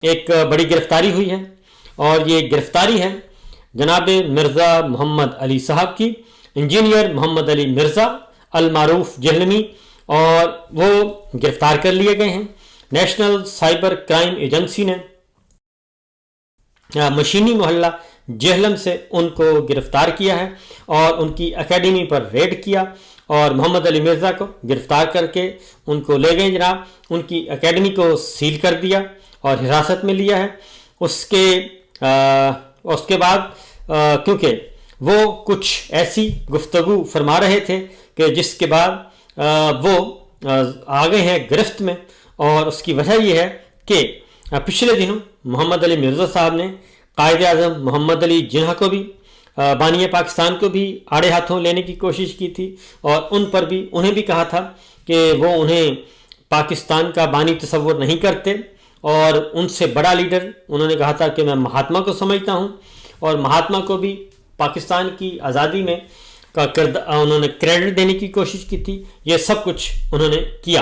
ایک بڑی گرفتاری ہوئی ہے، اور یہ گرفتاری ہے جناب مرزا محمد علی صاحب کی، انجینئر محمد علی مرزا المعروف جہلمی، اور وہ گرفتار کر لیے گئے ہیں۔ نیشنل سائبر کرائم ایجنسی نے مشینی محلہ جہلم سے ان کو گرفتار کیا ہے اور ان کی اکیڈمی پر ریڈ کیا، اور محمد علی مرزا کو گرفتار کر کے ان کو لے گئے جناب، ان کی اکیڈمی کو سیل کر دیا اور حراست میں لیا ہے۔ اس کے بعد کیونکہ وہ کچھ ایسی گفتگو فرما رہے تھے کہ جس کے بعد وہ آ گئے ہیں گرفت میں، اور اس کی وجہ یہ ہے کہ پچھلے دنوں محمد علی مرزا صاحب نے قائد اعظم محمد علی جناح کو بھی، بانی پاکستان کو بھی آڑے ہاتھوں لینے کی کوشش کی تھی، اور انہیں بھی کہا تھا کہ وہ انہیں پاکستان کا بانی تصور نہیں کرتے، اور ان سے بڑا لیڈر انہوں نے کہا تھا کہ میں مہاتما کو سمجھتا ہوں، اور مہاتما کو بھی پاکستان کی آزادی میں انہوں نے کریڈٹ دینے کی کوشش کی تھی۔ یہ سب کچھ انہوں نے کیا۔